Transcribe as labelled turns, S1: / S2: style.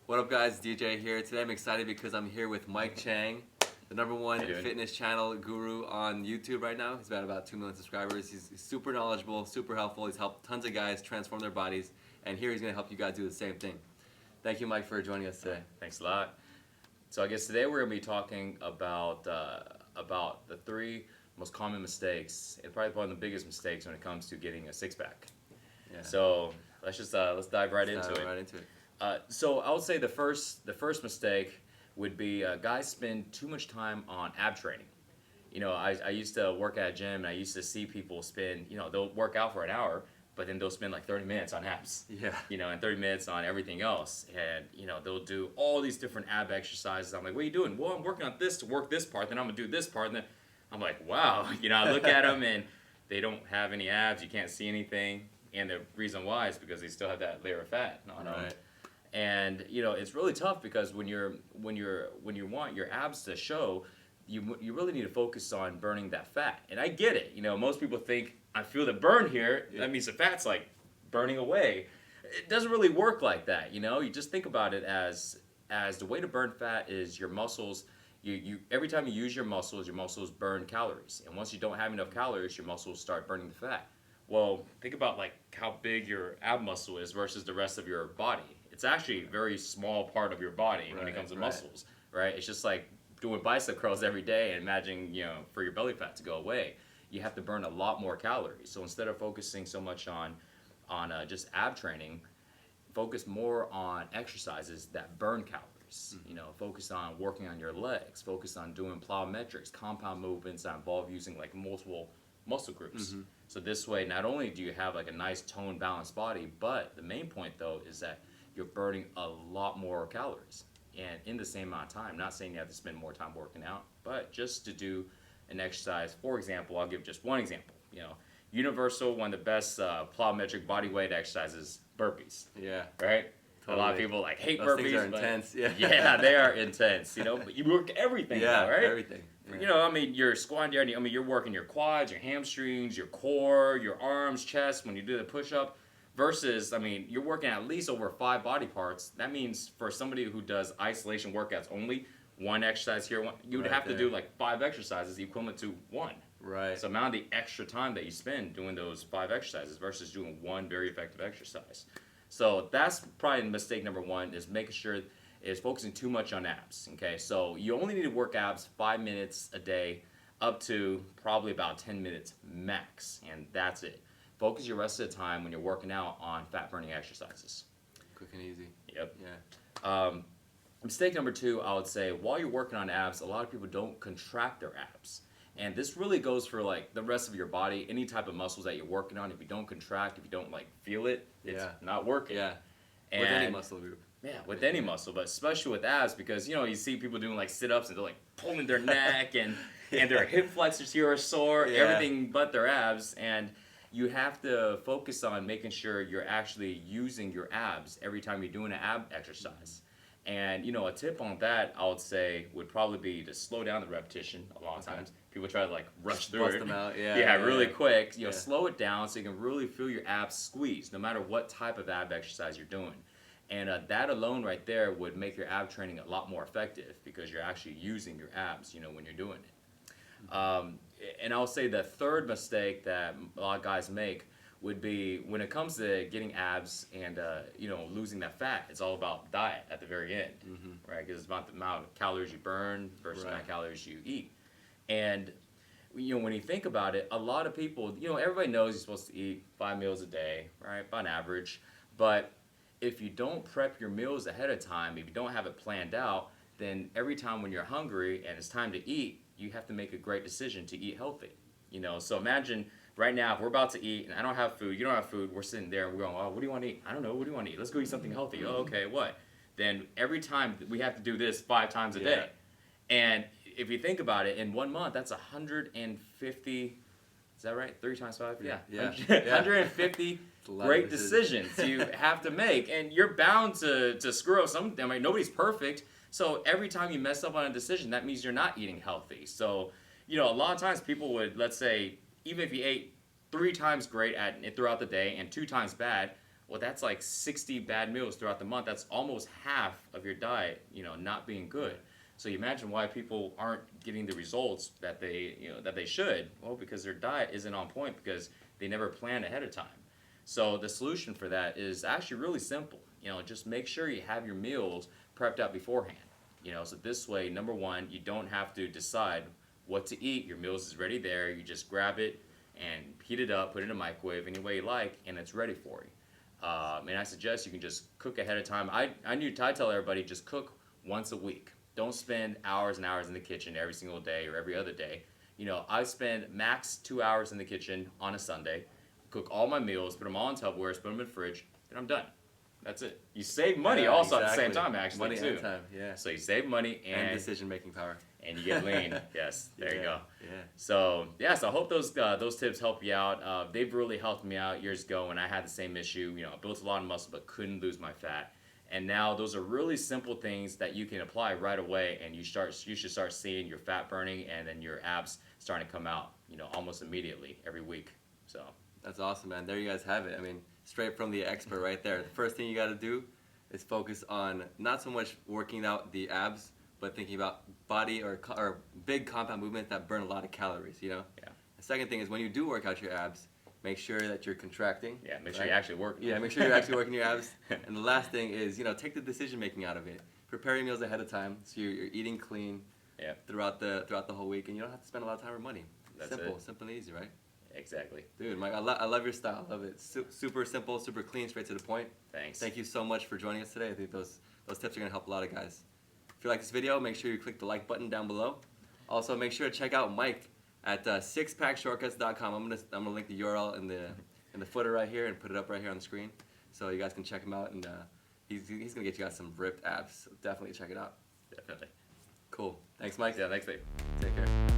S1: What up, guys? DJ here. Today I'm excited because I'm here with Mike Chang, the #1 fitness channel guru on YouTube right now. He's got about 2 million subscribers. He's super knowledgeable, super helpful. He's helped tons of guys transform their bodies, and here he's going to help you guys do the same thing. Thank you, Mike, for joining us today.
S2: Thanks a lot. So I guess today we're going to be talking about the 3 most common mistakes, and probably one of the biggest mistakes when it comes to getting a six-pack. Yeah. So let's dive right into it. So I would say the first mistake would be guys spend too much time on ab training. You know, I used to work at a gym, and I used to see people spend, they'll work out for an hour, but then they'll spend like 30 minutes on abs. Yeah. And 30 minutes on everything else. And, they'll do all these different ab exercises. I'm like, what are you doing? Well, I'm working on this to work this part, then I'm going to do this part. And then I'm like, wow. I look at them, and they don't have any abs. You can't see anything. And the reason why is because they still have that layer of fat on them. Right. And it's really tough because when you want your abs to show, you really need to focus on burning that fat. And I get it. Most people think, I feel the burn here. Yeah. That means the fat's like burning away. It doesn't really work like that. You just think about it as the way to burn fat is your muscles. You every time you use your muscles burn calories. And once you don't have enough calories, your muscles start burning the fat. Well, think about like how big your ab muscle is versus the rest of your body. It's actually a very small part of your body when it comes to muscles, right? It's just like doing bicep curls every day and imagining, for your belly fat to go away. You have to burn a lot more calories. So instead of focusing so much on just ab training, focus more on exercises that burn calories. Focus on working on your legs, focus on doing plyometrics, compound movements that involve using like multiple muscle groups. Mm-hmm. So this way, not only do you have like a nice toned, balanced body, but the main point though is that you're burning a lot more calories and in the same amount of time. Not saying you have to spend more time working out, but just to do an exercise. For example, I'll give just one example. Universal, one of the best plyometric body weight exercises, burpees. Yeah. Right? Totally. A lot of people like hate
S1: Those
S2: burpees.
S1: Things are intense. Yeah.
S2: Yeah, they are intense. But you work everything.
S1: Yeah,
S2: though, right?
S1: Everything.
S2: Yeah. You're squatting down. You're working your quads, your hamstrings, your core, your arms, chest when you do the push-up. Versus, you're working at least over 5 body parts. That means for somebody who does isolation workouts only, one exercise here, you would have to do like 5 exercises equivalent to 1. Right. So amount of the extra time that you spend doing those 5 exercises versus doing one very effective exercise. So that's probably mistake number 1 is making sure is focusing too much on abs. Okay, so you only need to work abs 5 minutes a day, up to probably about 10 minutes max, and that's it. Focus your rest of the time when you're working out on fat-burning exercises.
S1: Quick and easy.
S2: Yep. Yeah. Mistake number 2, I would say, while you're working on abs, a lot of people don't contract their abs. And this really goes for like the rest of your body, any type of muscles that you're working on. If you don't contract, if you don't like feel it, it's not working. Yeah.
S1: And with any muscle group.
S2: Yeah, with any muscle, but especially with abs because, you see people doing like sit-ups and they're like pulling their neck and their hip flexors here are sore, everything but their abs. And you have to focus on making sure you're actually using your abs every time you're doing an ab exercise. And, a tip on that, I would say, would probably be to slow down the repetition a lot of times. People try to, like, rush through
S1: Bust
S2: it.
S1: them out,
S2: really quick. Slow it down so you can really feel your abs squeeze, no matter what type of ab exercise you're doing. And that alone right there would make your ab training a lot more effective because you're actually using your abs, when you're doing it. And I'll say the third mistake that a lot of guys make would be when it comes to getting abs and losing that fat, it's all about diet at the very end, right? Because it's about the amount of calories you burn versus the amount of calories you eat. And when you think about it, a lot of people, everybody knows you're supposed to eat 5 meals a day, right, on average. But if you don't prep your meals ahead of time, if you don't have it planned out, then every time when you're hungry and it's time to eat, you have to make a great decision to eat healthy. So imagine right now if we're about to eat and I don't have food, you don't have food, we're sitting there and we're going, oh, what do you want to eat? I don't know, what do you want to eat? Let's go eat something healthy. Oh, okay, what? Then every time we have to do this 5 times a day. And if you think about it, in 1 month, that's 150, is that right? 3 times 5? Yeah. 150 great decisions you have to make. And you're bound to screw up some of them. Nobody's perfect. So every time you mess up on a decision, that means you're not eating healthy. So, a lot of times people would, let's say, even if you ate 3 times great throughout the day and 2 times bad, Well, that's like 60 bad meals throughout the month. That's almost half of your diet, not being good. So you imagine why people aren't getting the results that they should. Well, because their diet isn't on point because they never planned ahead of time. So the solution for that is actually really simple. Just make sure you have your meals prepped out beforehand. So this way, number one, you don't have to decide what to eat. Your meals is ready there. You just grab it and heat it up, put it in a microwave any way you like, and it's ready for you. And I suggest you can just cook ahead of time. I tell everybody just cook once a week. Don't spend hours and hours in the kitchen every single day or every other day. I spend max 2 hours in the kitchen on a Sunday, cook all my meals, put them all in Tupperware, put them in the fridge, then I'm done. That's it. You save money also at the same time, actually,
S1: money
S2: too.
S1: And time, yeah.
S2: So you save money and
S1: decision-making power.
S2: And you get lean. Yes, there you go.
S1: Yeah.
S2: So I hope those tips help you out. They've really helped me out years ago when I had the same issue. I built a lot of muscle but couldn't lose my fat. And now those are really simple things that you can apply right away, and you should start seeing your fat burning and then your abs starting to come out, almost immediately every week. So
S1: that's awesome, man. There you guys have it. I mean, straight from the expert right there. The first thing you got to do is focus on not so much working out the abs, but thinking about body or big compound movements that burn a lot of calories.
S2: Yeah.
S1: The second thing is when you do work out your abs, make sure that you're contracting.
S2: Yeah, make sure you actually work.
S1: Yeah, make sure you're actually working your abs. And the last thing is, take the decision making out of it. Prepare your meals ahead of time so you're eating clean throughout the whole week, and you don't have to spend a lot of time or money.
S2: That's
S1: simple and easy, right?
S2: Exactly.
S1: Dude, Mike, I love your style. I love it. Super simple, super clean, straight to the point.
S2: Thanks.
S1: Thank you so much for joining us today. I think those tips are gonna help a lot of guys. If you like this video, make sure you click the like button down below. Also, make sure to check out Mike at sixpackshortcuts.com. I'm gonna link the URL in the footer right here and put it up right here on the screen, so you guys can check him out. And he's gonna get you guys some ripped abs. So definitely check it out.
S2: Definitely.
S1: Cool. Thanks, Mike.
S2: Yeah, thanks, Dave.
S1: Take care.